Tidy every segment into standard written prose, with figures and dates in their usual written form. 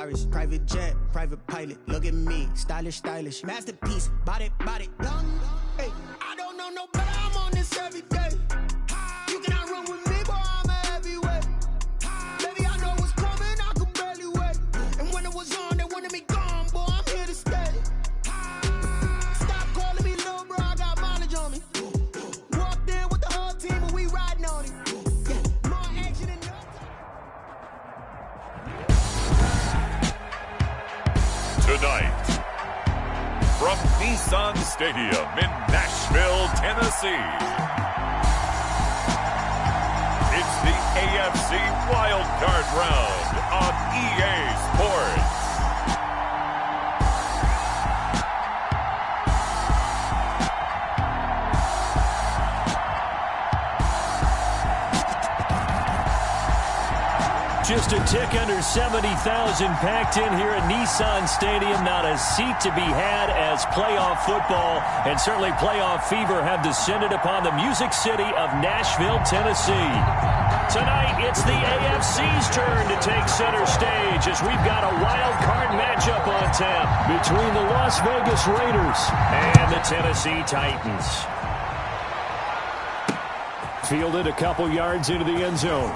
Private jet, private pilot, look at me, stylish, stylish, masterpiece, body, young. Hey, I don't know no better, I'm on this every day. You cannot run with me, boy, I'm a heavyweight. Baby, I know what's coming, I could barely wait. And when it was on, they wanted me gone, boy, I'm here to stay. Stop calling me little bro, I got mileage on me. Walked in with the whole team, and we riding on it. Yeah, more action than no Tonight, from Nissan Stadium in Nashville, Tennessee, it's the AFC Wildcard Round on EA Sports. Just a tick under 70,000 packed in here at Nissan Stadium. Not a seat to be had as playoff football and certainly playoff fever have descended upon the Music City of Nashville, Tennessee. Tonight, it's the AFC's turn to take center stage as we've got a wild card matchup on tap between the Las Vegas Raiders and the Tennessee Titans. Fielded a couple yards into the end zone.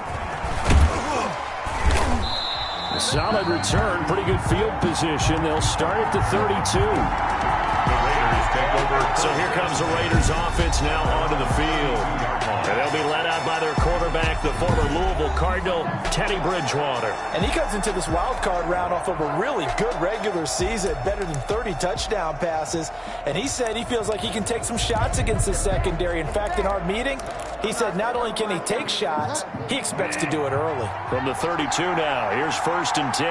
A solid return, pretty good field position. They'll start at the 32. The Raiders take over. So here comes the Raiders offense now onto the field. And they'll be led out by their quarterback, the former Louisville Cardinal, Teddy Bridgewater. And he comes into this wild card round off of a really good regular season, better than 30 touchdown passes. And he said he feels like he can take some shots against the secondary. In fact, in our meeting, he said not only can he take shots, he expects to do it early. From the 32 now, here's 1st and 10.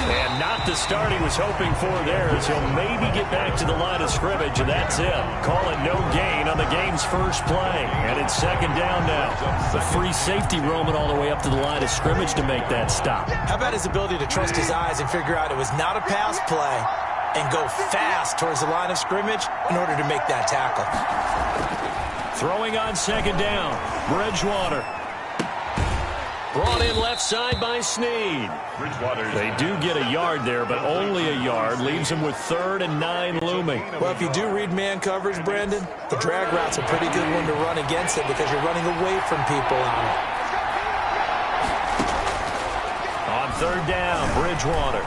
And not the start he was hoping for there, as he'll maybe get back to the line of scrimmage, and that's it. Call it no gain on the game's first play. And it's 2nd down now. The free safety roaming all the way up to the line of scrimmage to make that stop. How about his ability to trust his eyes and figure out it was not a pass play and go fast towards the line of scrimmage in order to make that tackle. Throwing on 2nd down, Bridgewater. Brought in left side by Snead. They do get a yard there, but only a yard. Leaves them with 3rd and 9 looming. Well, if you do read man coverage, Brandon, the drag route's a pretty good one to run against it because you're running away from people on it. On 3rd down, Bridgewater.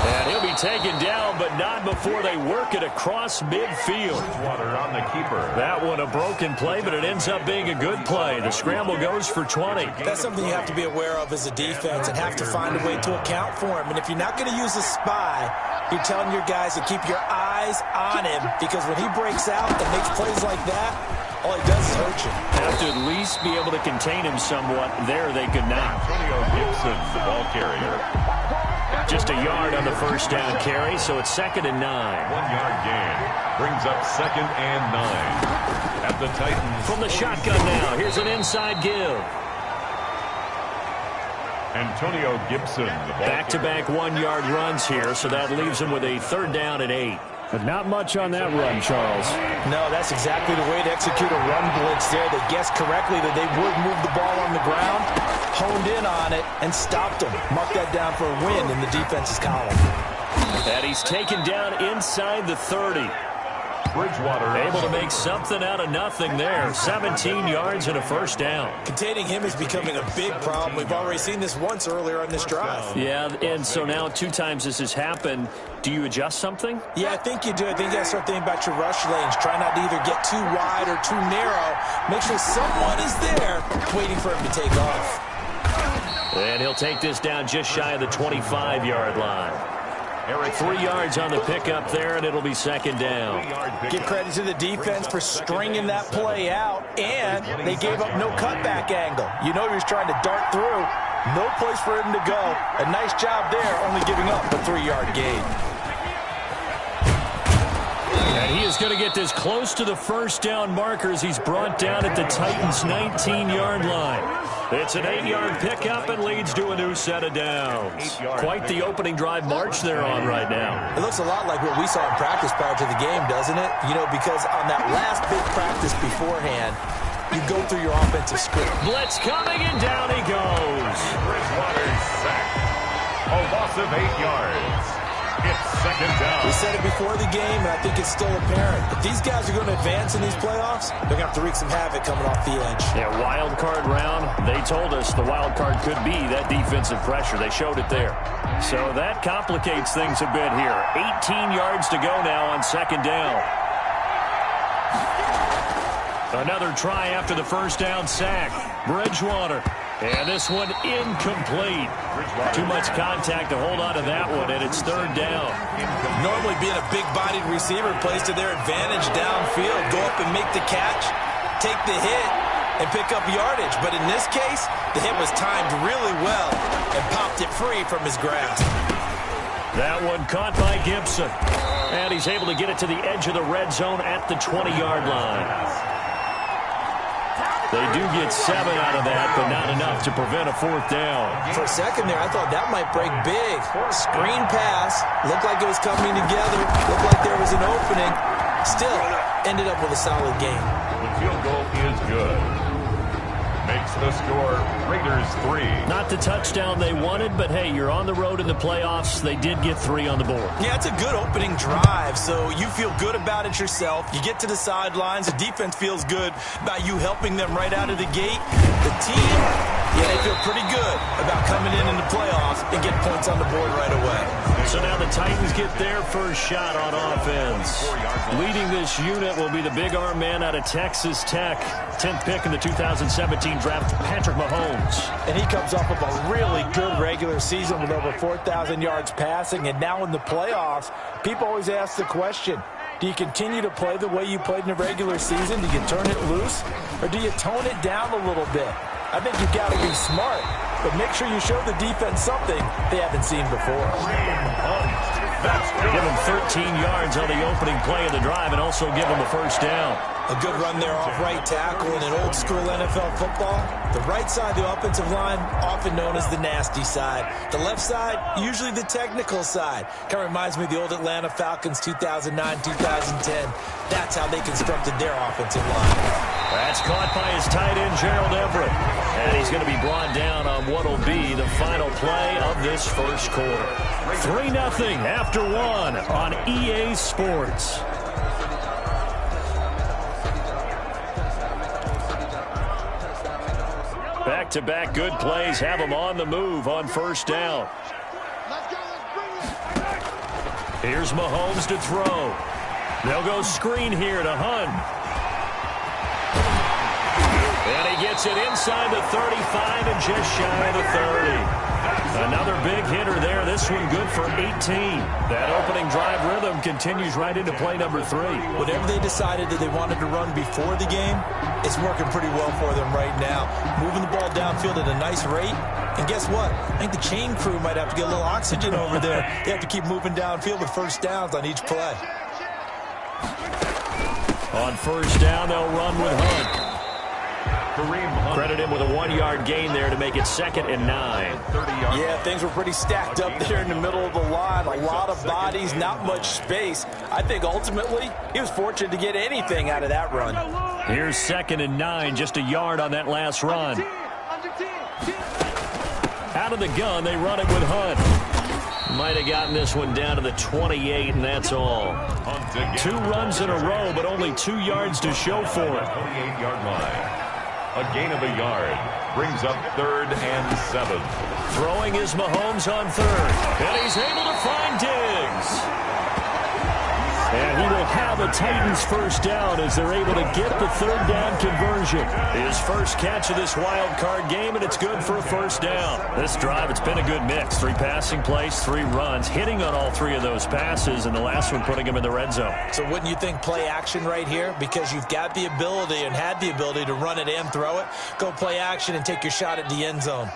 And he'll be taken down, but not before they work it across midfield. Bridgewater on the keeper. That one a broken play, but it ends up being a good play. The scramble goes for 20. That's something you have to be aware of as a defense and have to find a way to account for him. And if you're not going to use a spy, you're telling your guys to keep your eyes on him, because when he breaks out and makes plays like that, all he does is hurt you. Have to at least be able to contain him somewhat. There they could not. Antonio Gibson, the ball carrier. Just a yard on the 1st down carry, so it's 2nd and 9. 1-yard gain brings up 2nd and 9. At the Titans. From the shotgun now, here's an inside give. Antonio Gibson, the ball Back-to-back 1-yard runs here, so that leaves him with a 3rd down and 8. But not much on that run, Charles. No, that's exactly the way to execute a run blitz there. They guessed correctly that they would move the ball on the ground, honed in on it, and stopped them. Mark that down for a win in the defense's column. And he's taken down inside the 30. Bridgewater able to make something out of nothing there. 17 yards and a 1st down. Containing him is becoming a big problem. We've already seen this once earlier on this drive. Yeah, and so now 2 times this has happened. Do you adjust something? Yeah, I think you do. I think you got to start thinking about your rush lanes. Try not to either get too wide or too narrow. Make sure someone is there waiting for him to take off. And he'll take this down just shy of the 25-yard line. 3 yards on the pickup there, and it'll be 2nd down. Give credit to the defense for stringing that play out, and they gave up no cutback angle. You know he was trying to dart through. No place for him to go. A nice job there, only giving up a 3-yard gain. And he is going to get this close to the 1st down marker as he's brought down at the Titans' 19-yard line. It's an 8-yard pickup and leads to a new set of downs. Quite the opening drive march they're on right now. It looks a lot like what we saw in practice prior to the game, doesn't it? You know, because on that last big practice beforehand, you go through your offensive script. Blitz coming, and down he goes. Bridgewater's sacked. A loss of 8 yards. It's second down. We said it before the game, and I think it's still apparent. If these guys are going to advance in these playoffs, they're going to have to wreak some havoc coming off the edge. Yeah, wild card round. They told us the wild card could be that defensive pressure. They showed it there. So that complicates things a bit here. 18 yards to go now on second down. Another try after the first down sack. Bridgewater. And this one incomplete. Too much contact to hold on to that one, and it's third down. Normally being a big-bodied receiver plays to their advantage downfield. Go up and make the catch, take the hit, and pick up yardage. But in this case, the hit was timed really well and popped it free from his grasp. That one caught by Gibson. And he's able to get it to the edge of the red zone at the 20-yard line. They do get 7 out of that, but not enough to prevent a fourth down. For a second there, I thought that might break big. Screen pass. Looked like it was coming together. Looked like there was an opening. Still, ended up with a solid game. The field goal is good. Makes the score Raiders 3. Not the touchdown they wanted, but hey, you're on the road in the playoffs. They did get 3 on the board. Yeah, it's a good opening drive, so you feel good about it yourself. You get to the sidelines. The defense feels good about you helping them right out of the gate. The team, yeah, they feel pretty good about coming in the playoffs and getting points on the board right away. So now the Titans get their first shot on offense. Leading this unit will be the big arm man out of Texas Tech. 10th pick in the 2017 draft, Patrick Mahomes. And he comes off of a really good regular season with over 4,000 yards passing. And now in the playoffs, people always ask the question, do you continue to play the way you played in the regular season? Do you turn it loose? Or do you tone it down a little bit? I think you've got to be smart, but make sure you show the defense something they haven't seen before. Give him 13 yards on the opening play of the drive and also give him a first down. A good run there off right tackle in an old-school NFL football. The right side of the offensive line, often known as the nasty side. The left side, usually the technical side. Kind of reminds me of the old Atlanta Falcons 2009-2010. That's how they constructed their offensive line. That's caught by his tight end, Gerald Everett. And he's going to be brought down on what will be the final play of this first quarter. 3-0 after 1 on EA Sports. Back-to-back good plays have them on the move on first down. Here's Mahomes to throw. They'll go screen here to Hunt. And he gets it inside the 35 and just shy of the 30. Another big hitter there. This one good for 18. That opening drive rhythm continues right into play number 3. Whatever they decided that they wanted to run before the game, it's working pretty well for them right now. Moving the ball downfield at a nice rate. And guess what? I think the chain crew might have to get a little oxygen over there. They have to keep moving downfield with first downs on each play. On first down, they'll run with Hunt. Credit him with a 1-yard gain there to make it 2nd and 9. Yeah, things were pretty stacked up there in the middle of the line. A lot of bodies, not much space. I think ultimately he was fortunate to get anything out of that run. Here's 2nd and 9, just a yard on that last run. Out of the gun, they run it with Hunt. Might have gotten this one down to the 28, and that's all. 2 runs in a row, but only 2 yards to show for it. 28-yard line. A gain of a yard brings up 3rd and 7. Throwing is Mahomes on 3rd, and he's able to find Diggs. And he will have a Titans first down as they're able to get the 3rd down conversion. His first catch of this wild card game, and it's good for a first down. This drive, it's been a good mix. 3 passing plays, 3 runs, hitting on all 3 of those passes, and the last one putting him in the red zone. So wouldn't you think play action right here? Because you've got the ability and had the ability to run it and throw it. Go play action and take your shot at the end zone.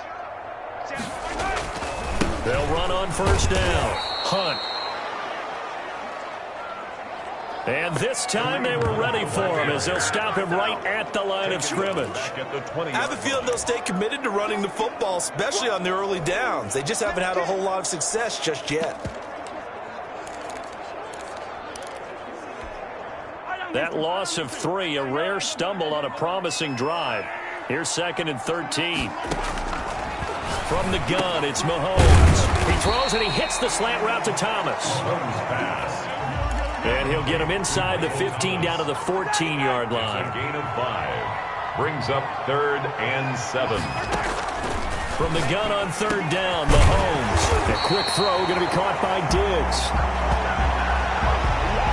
They'll run on first down. Hunt. And this time they were ready for him as they'll stop him right at the line of scrimmage. I have a feeling they'll stay committed to running the football, especially on their early downs. They just haven't had a whole lot of success just yet. That loss of 3, a rare stumble on a promising drive. Here's 2nd and 13. From the gun, it's Mahomes. He throws and he hits the slant route to Thomas. And he'll get him inside the 15 down to the 14-yard line. A gain of 5. Brings up 3rd and 7. From the gun on 3rd down, Mahomes. A quick throw going to be caught by Diggs.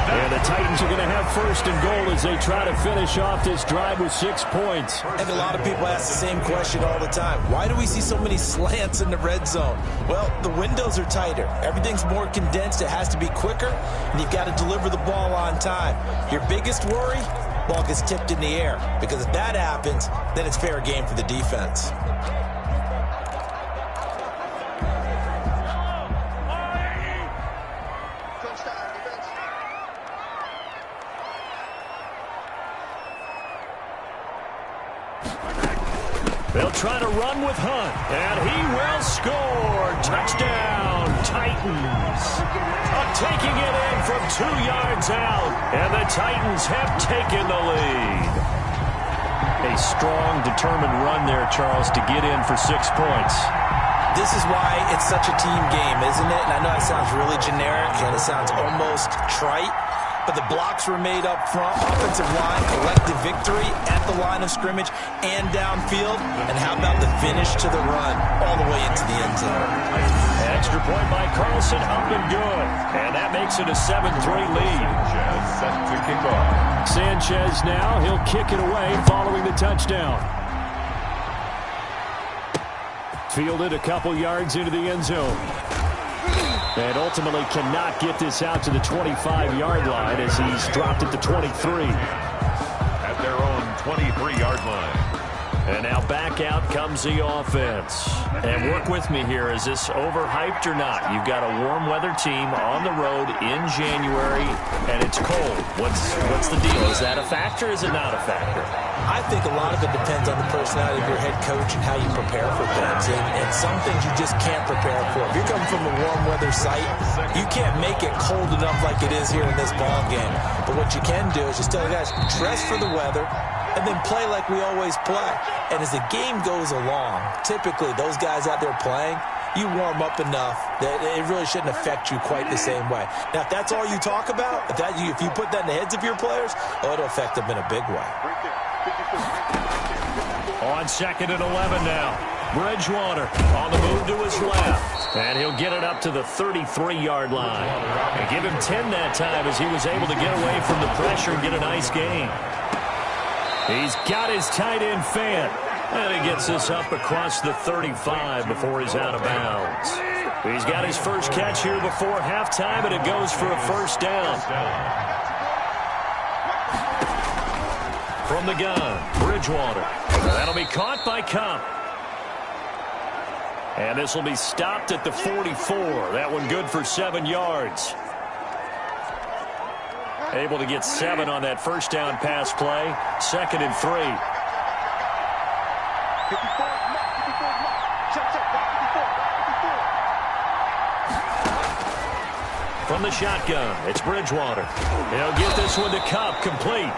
And the Titans are going to have 1st and goal as they try to finish off this drive with 6 points. I think a lot of people ask the same question all the time. Why do we see so many slants in the red zone? Well, the windows are tighter. Everything's more condensed. It has to be quicker, and you've got to deliver the ball on time. Your biggest worry? Ball gets tipped in the air. Because if that happens, then it's fair game for the defense. They'll try to run with Hunt, and he will score. Touchdown, Titans. Taking it in from 2 yards out, and the Titans have taken the lead. A strong, determined run there, Charles, to get in for 6 points. This is why it's such a team game, isn't it? And I know it sounds really generic, and it sounds almost trite. But the blocks were made up front. Offensive line, collective victory at the line of scrimmage and downfield. And how about the finish to the run all the way into the end zone? Extra point by Carlson, up and good. And that makes it a 7-3 lead. Sanchez set to kick off. Sanchez now, he'll kick it away following the touchdown. Fielded a couple yards into the end zone. And ultimately cannot get this out to the 25-yard line as he's dropped at the 23. At their own 23-yard line. And now back out comes the offense. And work with me here. Is this overhyped or not? You've got a warm weather team on the road in January, and it's cold. What's the deal? Is that a factor or is it not a factor? I think a lot of it depends on the personality of your head coach and how you prepare for things. And some things you just can't prepare for. If you're coming from a warm weather site, you can't make it cold enough like it is here in this ball game. But what you can do is just tell the guys, dress for the weather, and then play like we always play. And as the game goes along, typically those guys out there playing, you warm up enough that it really shouldn't affect you quite the same way. Now, if that's all you talk about, if you put that in the heads of your players, it'll affect them in a big way. On 2nd and 11 now. Bridgewater on the move to his left. And he'll get it up to the 33-yard line. And give him 10 that time as he was able to get away from the pressure and get a nice gain. He's got his tight end Fant. And he gets this up across the 35 before he's out of bounds. He's got his first catch here before halftime, and it goes for a 1st down. From the gun, Bridgewater. That'll be caught by Cup. And this will be stopped at the 44. That one good for 7 yards. Able to get 7 on that 1st down pass play. 2nd and 3. From the shotgun, it's Bridgewater. He'll get this one to Cup, complete.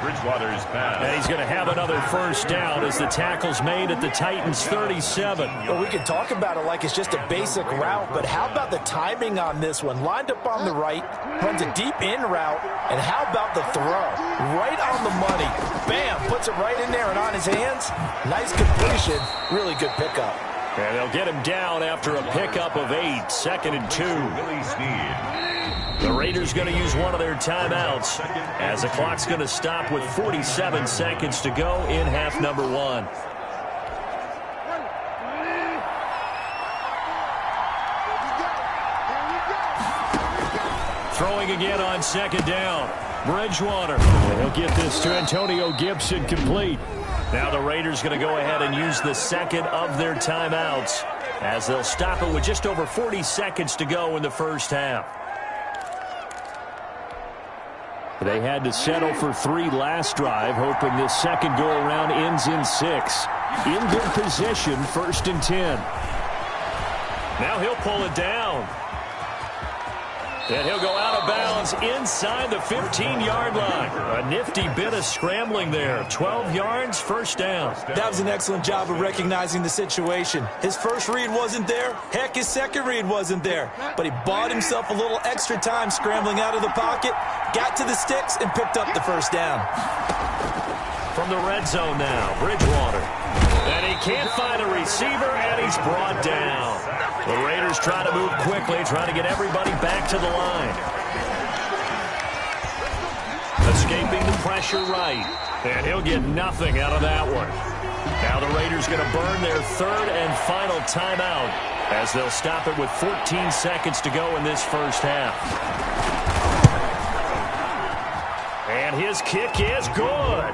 Bridgewater's pass. And he's going to have another 1st down as the tackle's made at the Titans' 37. Well, we can talk about it like it's just a basic route, but how about the timing on this one? Lined up on the right, runs a deep in route, and how about the throw? Right on the money. Bam, puts it right in there and on his hands. Nice completion, really good pickup. And they'll get him down after a pickup of 8, 2nd and 2. Willie Snead. The Raiders going to use one of their timeouts as the clock's going to stop with 47 seconds to go in half number 1. Throwing again on 2nd down. Bridgewater. And he'll get this to Antonio Gibson, complete. Now the Raiders going to go ahead and use the 2nd of their timeouts as they'll stop it with just over 40 seconds to go in the 1st half. They had to settle for 3 last drive, hoping this 2nd go-around ends in 6. In good position, 1st and 10. Now he'll pull it down. And he'll go out of bounds inside the 15-yard line. A nifty bit of scrambling there. 12 yards, first down. That was an excellent job of recognizing the situation. His first read wasn't there. Heck, his second read wasn't there. But he bought himself a little extra time scrambling out of the pocket, got to the sticks, and picked up the first down. From the red zone now, Bridgewater. And he can't find a receiver, and he's brought down. The Raiders trying to move quickly, trying to get everybody back to the line. Escaping the pressure right. And he'll get nothing out of that one. Now the Raiders going to burn their third and final timeout as they'll stop it with 14 seconds to go in this first half. And his kick is good.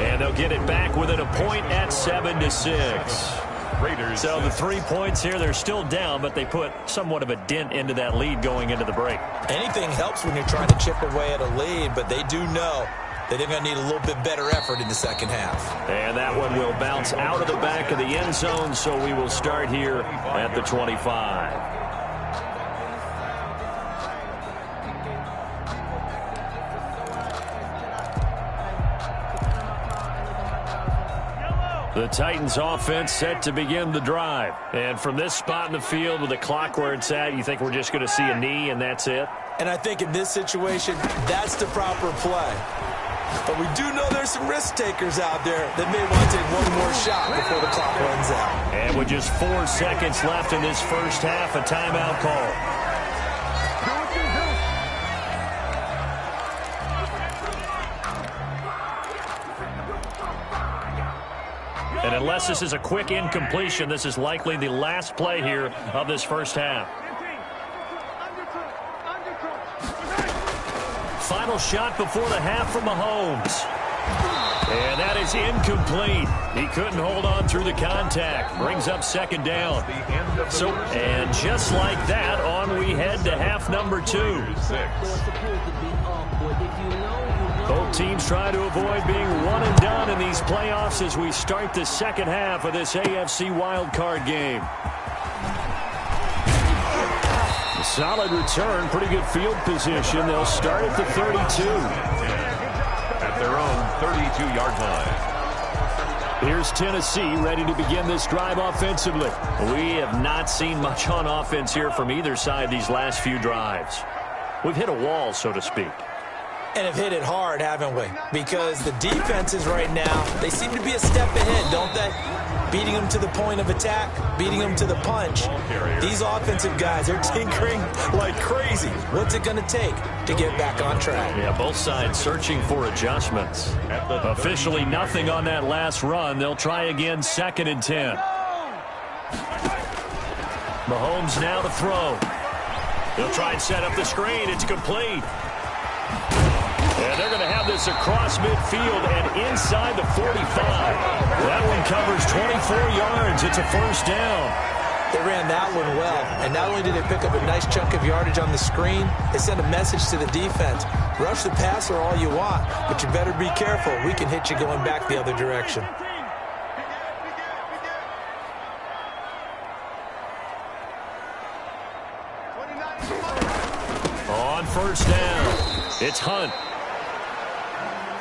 And they'll get it back within a point at 7-6. Raiders. So the 3 points here, they're still down, but they put somewhat of a dent into that lead going into the break. Anything helps when you're trying to chip away at a lead, but they do know that they're going to need a little bit better effort in the second half. And that one will bounce out of the back of the end zone, so we will start here at the 25. The Titans offense set to begin the drive. And from this spot in the field with the clock where it's at, you think we're just going to see a knee and that's it? And I think in this situation, that's the proper play. But we do know there's some risk takers out there that may want to take one more shot before the clock runs out. And with just 4 seconds left in this first half, a timeout call. And unless this is a quick incompletion, this is likely the last play here of this first half. Final shot before the half from Mahomes. And that is incomplete. He couldn't hold on through the contact. Brings up second down. And just like that, on we head to half number 2. Both teams try to avoid being one and done in these playoffs as we start the second half of this AFC wildcard game. A solid return, pretty good field position. They'll start at the 32. At their own 32-yard line. Here's Tennessee ready to begin this drive offensively. We have not seen much on offense here from either side these last few drives. We've hit a wall, so to speak. And have hit it hard, haven't we? Because the defenses right now, they seem to be a step ahead, don't they? Beating them to the point of attack, beating them to the punch. These offensive guys are tinkering like crazy. What's it going to take to get back on track? Yeah, both sides searching for adjustments. Officially nothing on that last run. They'll try again, 2nd and 10. Mahomes now to throw. They'll try and set up the screen. It's complete. And they're going to have this across midfield and inside the 45. That one covers 24 yards. It's a first down. They ran that one well. And not only did they pick up a nice chunk of yardage on the screen, they sent a message to the defense. Rush the passer all you want, but you better be careful. We can hit you going back the other direction. On first down, it's Hunt.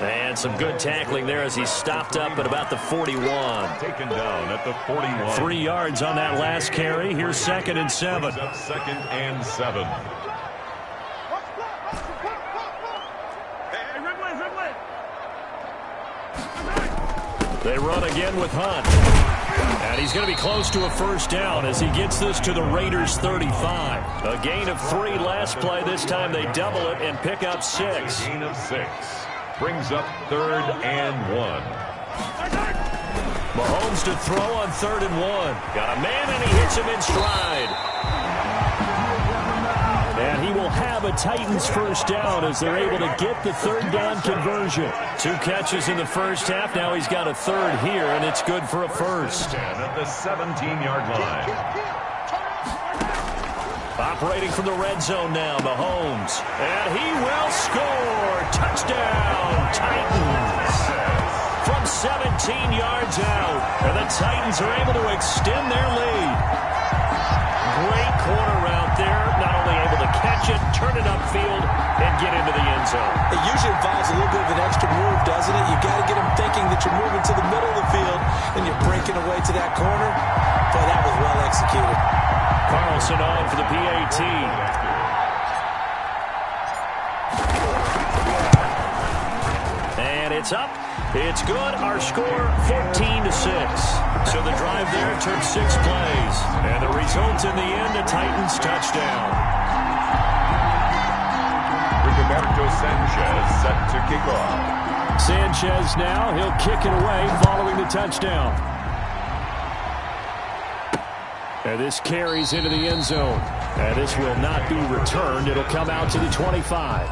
And some good tackling there as he stopped up at about the 41. Taken down at the 41. 3 yards on that last carry. Here's 2nd and 7. 2nd and 7. They run again with Hunt. And he's going to be close to a first down as he gets this to the Raiders' 35. A gain of 3 last play. This time they double it and pick up 6. Gain of 6. Brings up 3rd and 1. Mahomes to throw on 3rd and 1. Got a man and he hits him in stride. And he will have a Titans first down as they're able to get the 3rd down conversion. 2 catches in the first half. Now he's got a 3rd here, and it's good for a first. At the 17-yard line. Operating from the red zone now, Mahomes. And he will score. Touchdown, Titans. From 17 yards out. And the Titans are able to extend their lead. Great corner route there. Not only able to catch it, turn it upfield, and get into the end zone. It usually involves a little bit of an extra move, doesn't it? You got to get them thinking that you're moving to the middle of the field and you're breaking away to that corner. Boy, that was well executed. Carlson on for the PAT. And it's up. It's good. Our score, 14-6. So the drive there took 6 plays. And the result in the end, a Titans touchdown. Rigoberto Sanchez set to kick off. Sanchez now. He'll kick it away following the touchdown. And this carries into the end zone. And this will not be returned. It'll come out to the 25.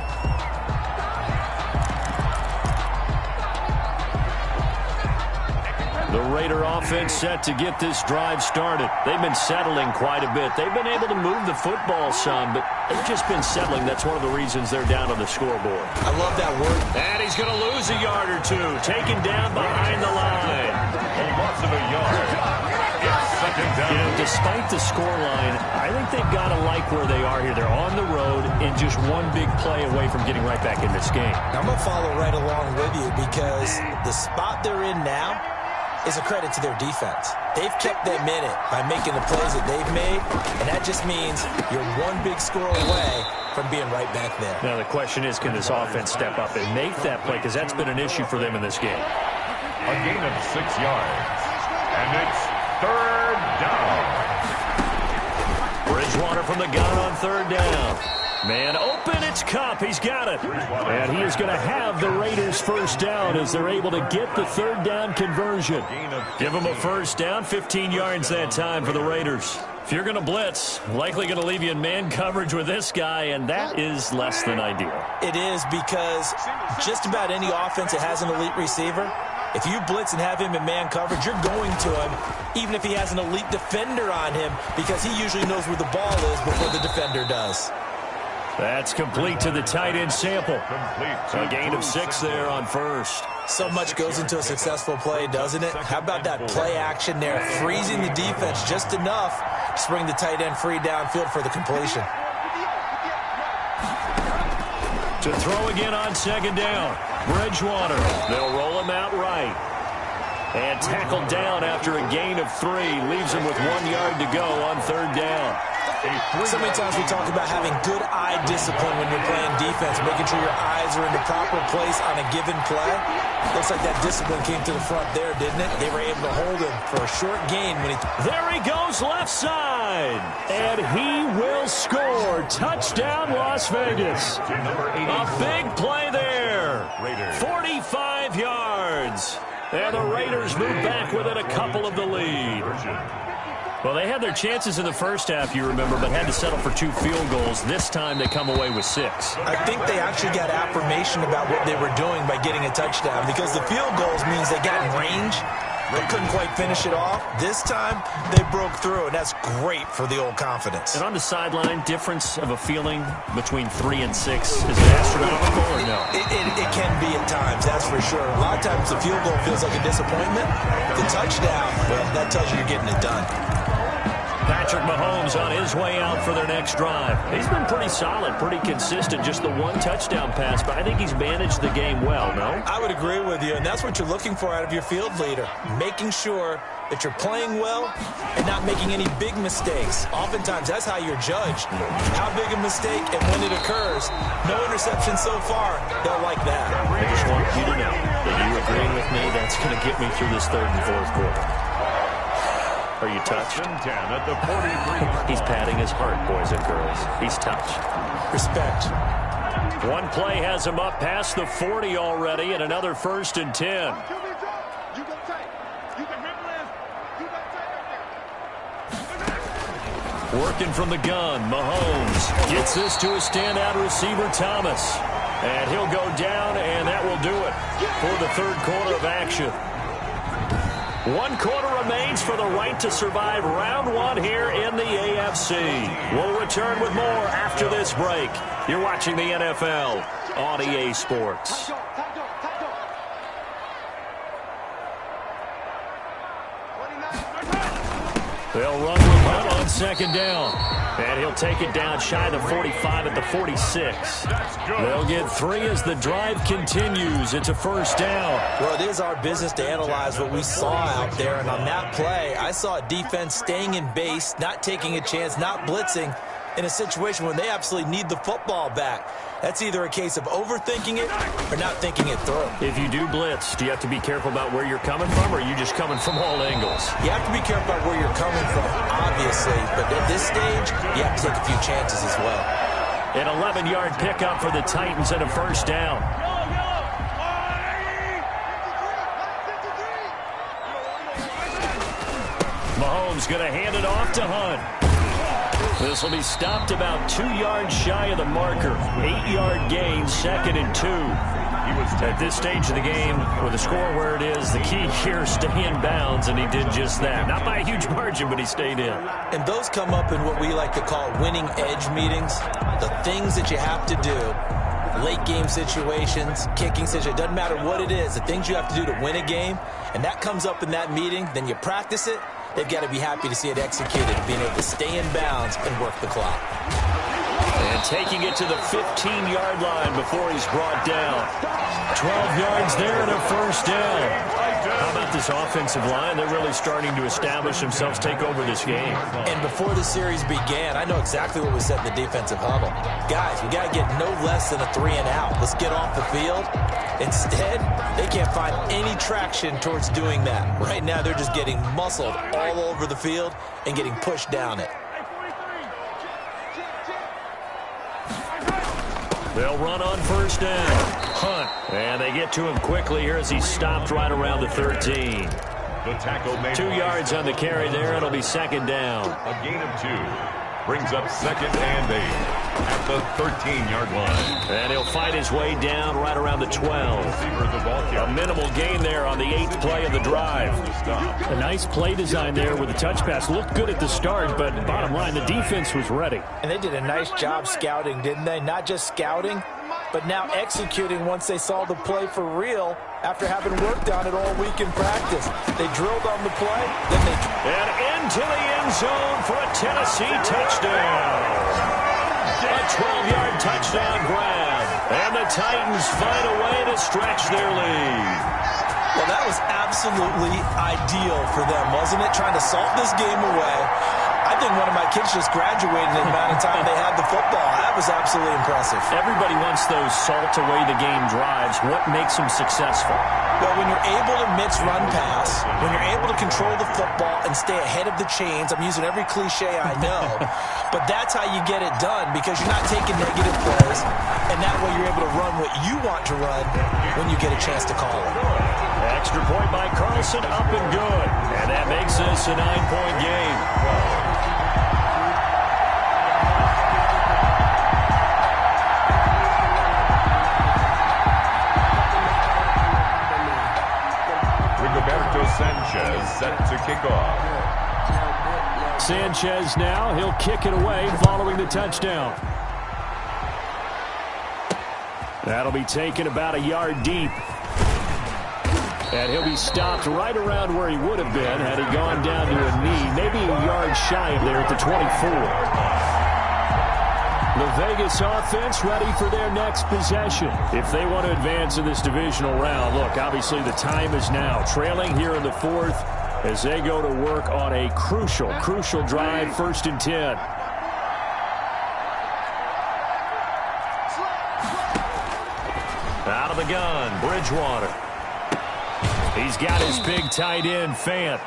The Raider offense set to get this drive started. They've been settling quite a bit. They've been able to move the football some, but they've just been settling. That's one of the reasons they're down on the scoreboard. I love that word. And he's going to lose a yard or two. Taken down behind the line. A loss of a yard. It's second down. You know, despite the scoreline, I think they've got to like where they are here. They're on the road and just one big play away from getting right back in this game. I'm going to follow right along with you because the spot they're in now is a credit to their defense. They've kept them in it by making the plays that they've made, and that just means you're one big score away from being right back there. Now the question is, can this offense step up and make that play? Because that's been an issue for them in this game. A gain of 6 yards. And it's third down. Bridgewater from the gun on third down. Man open, it's Cup. He's got it. And he is going to have the Raiders first down as they're able to get the third down conversion. Give them a first down, 15 yards that time for the Raiders. If you're going to blitz, likely going to leave you in man coverage with this guy, and that is less than ideal. It is because just about any offense that has an elite receiver, if you blitz and have him in man coverage, you're going to him, even if he has an elite defender on him, because he usually knows where the ball is before the defender does. That's complete to the tight end Sample. A gain of 6 there on first. So much goes into a successful play, doesn't it? How about that play action there, freezing the defense just enough to bring the tight end free downfield for the completion. To throw again on second down. Bridgewater. They'll roll him out right. And tackled down after a gain of 3. Leaves him with 1 yard to go on third down. So many times we talk about having good eye discipline when you're playing defense, making sure your eyes are in the proper place on a given play. Looks like that discipline came to the front there, didn't it? They were able to hold him for a short gain when he... There he goes left side. And he will score. Touchdown, Las Vegas. A big play there. 45 yards. And the Raiders move back within a couple of the lead. Well, they had their chances in the first half, you remember, but had to settle for 2 field goals. This time they come away with 6. I think they actually got affirmation about what they were doing by getting a touchdown, because the field goals means they got in range, but couldn't quite finish it off. This time, they broke through, and that's great for the old confidence. And on the sideline, difference of a feeling between 3 and 6, is it astronomical or no? It can be at times, that's for sure. A lot of times the field goal feels like a disappointment. The touchdown, well, that tells you you're getting it done. Patrick Mahomes on his way out for their next drive. He's been pretty solid, pretty consistent. Just the 1 touchdown pass, but I think he's managed the game well, no? I would agree with you, and that's what you're looking for out of your field leader. Making sure that you're playing well and not making any big mistakes. Oftentimes, that's how you're judged. How big a mistake and when it occurs. No interception so far. They'll like that. I just want you to know that you agreeing with me, that's going to get me through this third and fourth quarter. Are you touched? At the 43. He's patting his heart, boys and girls. He's touched. Respect. 1 play has him up past the 40 already, and another 1st and 10. Working from the gun, Mahomes gets this to a standout receiver, Thomas. And he'll go down, and that will do it for the third quarter of action. 1 quarter remains for the right to survive round 1 here in the AFC. We'll return with more after this break. You're watching the NFL on EA Sports. They'll run with one on second down. And he'll take it down shy of the 45 at the 46. They'll get 3 as the drive continues. It's a first down. Well, it is our business to analyze what we saw out there. And on that play, I saw a defense staying in base, not taking a chance, not blitzing in a situation when they absolutely need the football back. That's either a case of overthinking it or not thinking it through. If you do blitz, do you have to be careful about where you're coming from, or are you just coming from all angles? You have to be careful about where you're coming from, obviously. But at this stage, you have to take a few chances as well. An 11-yard pickup for the Titans and a first down. Mahomes going to hand it off to Hunt. This will be stopped about 2 yards shy of the marker. 8-yard gain, 2nd and 2. At this stage of the game, with the score where it is, the key here is stay in bounds, and he did just that. Not by a huge margin, but he stayed in. And those come up in what we like to call winning edge meetings. The things that you have to do, late game situations, kicking situations, doesn't matter what it is, the things you have to do to win a game, and that comes up in that meeting, then you practice it. They've got to be happy to see it executed, being able to stay in bounds and work the clock. And taking it to the 15-yard line before he's brought down. 12 yards there and a first down. How about this offensive line? They're really starting to establish themselves, take over this game. And before the series began, I know exactly what was said in the defensive huddle. Guys, we got to get no less than a 3-and-out. Let's get off the field. Instead, they can't find any traction towards doing that. Right now, they're just getting muscled all over the field and getting pushed down it. They'll run on first down. Hunt. And they get to him quickly here as he's stopped right around the 13. The tackle made 2 yards on the carry there. It'll be 2nd down. A gain of 2. Brings up 2nd and 8 at the 13-yard line. And he'll fight his way down right around the 12. A minimal gain there on the 8th play of the drive. A nice play design there with the touch pass. Looked good at the start, but bottom line, the defense was ready. And they did a nice job scouting, didn't they? Not just scouting, but now executing once they saw the play for real after having worked on it all week in practice. They drilled on the play, then they... And into the end zone for a Tennessee touchdown. A 12-yard touchdown grab. And the Titans find a way to stretch their lead. Well, that was absolutely ideal for them, wasn't it? Trying to salt this game away. I think one of my kids just graduated in the amount of time they had the football. That was absolutely impressive. Everybody wants those salt-away-the-game drives. What makes them successful? Well, when you're able to mix run-pass, when you're able to control the football and stay ahead of the chains, I'm using every cliche I know, but that's how you get it done because you're not taking negative plays, and that way you're able to run what you want to run when you get a chance to call it. Extra point by Carlson, up and good. And that makes this a 9-point game. Sanchez set to kick off. Sanchez now, he'll kick it away following the touchdown. That'll be taken about a yard deep. And he'll be stopped right around where he would have been had he gone down to a knee, maybe a yard shy of there at the 24. The Vegas offense ready for their next possession. If they want to advance in this divisional round, look, obviously the time is now. Trailing here in the 4th as they go to work on a crucial drive, 1st and 10. Out of the gun, Bridgewater. He's got his big tight end, Fant.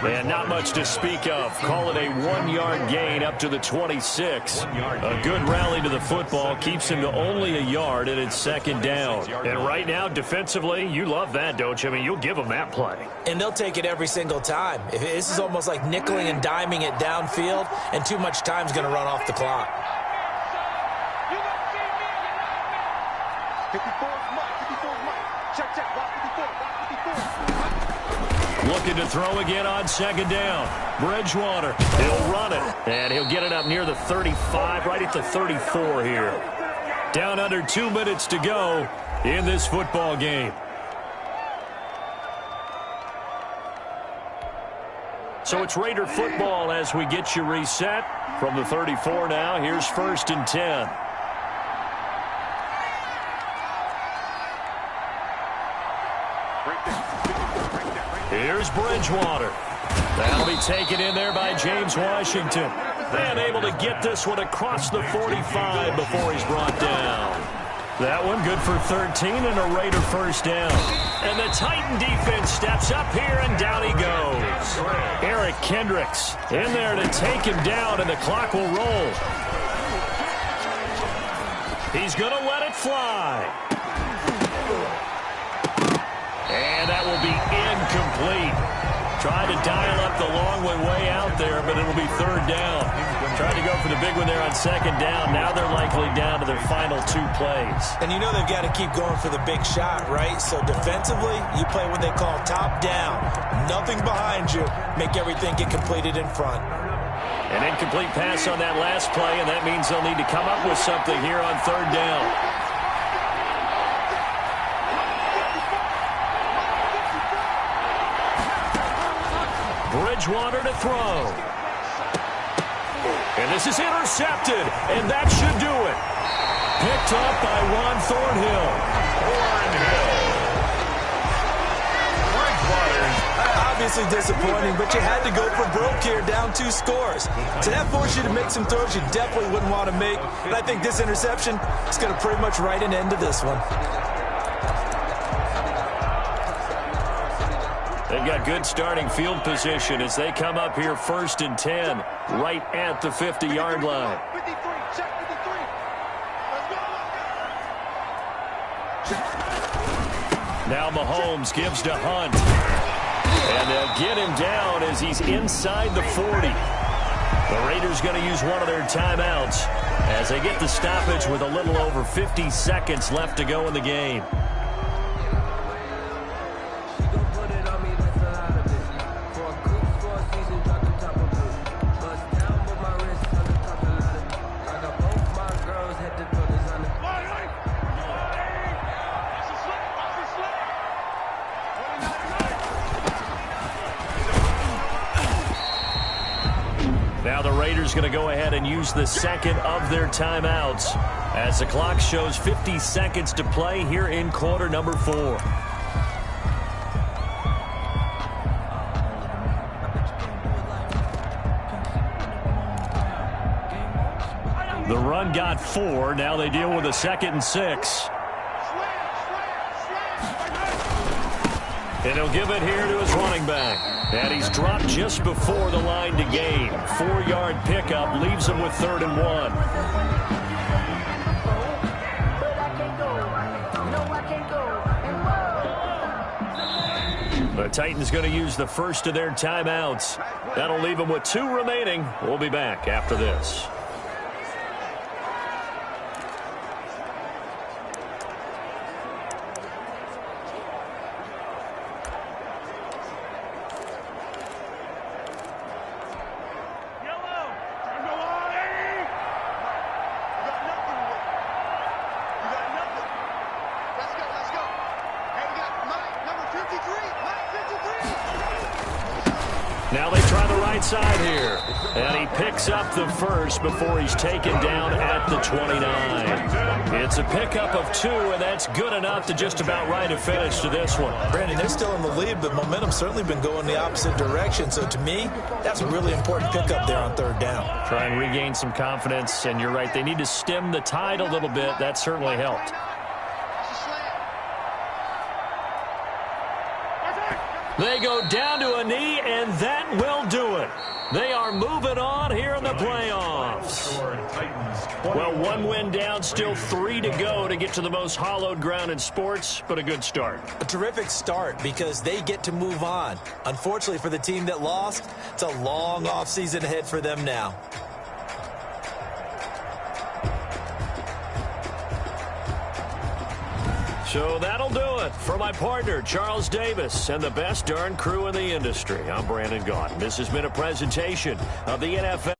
And not much to speak of. Call it a 1-yard gain up to the 26. A good rally to the football keeps him to only a yard, and it's 2nd down. And right now, defensively, you love that, don't you? I mean, you'll give them that play. And they'll take it every single time. This is almost like nickeling and diming it downfield, and too much time's going to run off the clock. 54 Mike. Check. Block 54. Looking to throw again on 2nd down. Bridgewater, he'll run it. And he'll get it up near the 35, right at the 34 here. Down under 2 minutes to go in this football game. So it's Raider football as we get you reset. From the 34 now, here's 1st and 10. Here's Bridgewater. That'll be taken in there by James Washington. And able to get this one across the 45 before he's brought down. That one good for 13 and a Raider first down. And the Titan defense steps up here, and down he goes. Eric Kendricks in there to take him down, and the clock will roll. He's going to let it fly. And that will be incomplete. Tried to dial up the long one way out there, but it'll be 3rd down. Tried to go for the big one there on 2nd down. Now they're likely down to their final 2 plays. And you know they've got to keep going for the big shot, right? So defensively, you play what they call top down. Nothing behind you. Make everything get completed in front. An incomplete pass on that last play, and that means they'll need to come up with something here on 3rd down. Bridgewater to throw. And this is intercepted, and that should do it. Picked up by Juan Thornhill. Obviously disappointing, but you had to go for broke here, down 2 scores. So that forced you to make some throws you definitely wouldn't want to make. And I think this interception is going to pretty much write an end to this one. They've got good starting field position as they come up here 1st and 10, right at the 50-yard line. 53, check 53. Let's go. Now Mahomes gives to Hunt. And they'll get him down as he's inside the 40. The Raiders going to use one of their timeouts as they get the stoppage with a little over 50 seconds left to go in the game. Now the Raiders going to go ahead and use the second of their timeouts as the clock shows 50 seconds to play here in quarter number 4. The run got 4. Now they deal with a 2nd and 6. And he'll give it here to his running back. And he's dropped just before the line to gain. 4-yard pickup leaves him with 3rd and 1. The Titans going to use the first of their timeouts. That'll leave them with 2 remaining. We'll be back after this. Now they try the right side here. And he picks up the first before he's taken down at the 29. It's a pickup of 2, and that's good enough to just about write a finish to this one. Brandon, they're still in the lead, but momentum's certainly been going the opposite direction. So to me, that's a really important pickup there on 3rd down. Try and regain some confidence, and you're right. They need to stem the tide a little bit. That certainly helped. They go down to a knee, and that will do it. They are moving on here in the playoffs. Well, 1 win down, still 3 to go to get to the most hallowed ground in sports, but a good start. A terrific start because they get to move on. Unfortunately for the team that lost, it's a long offseason ahead for them now. So that'll do it for my partner, Charles Davis, and the best darn crew in the industry. I'm Brandon Gaudin. This has been a presentation of the NFL.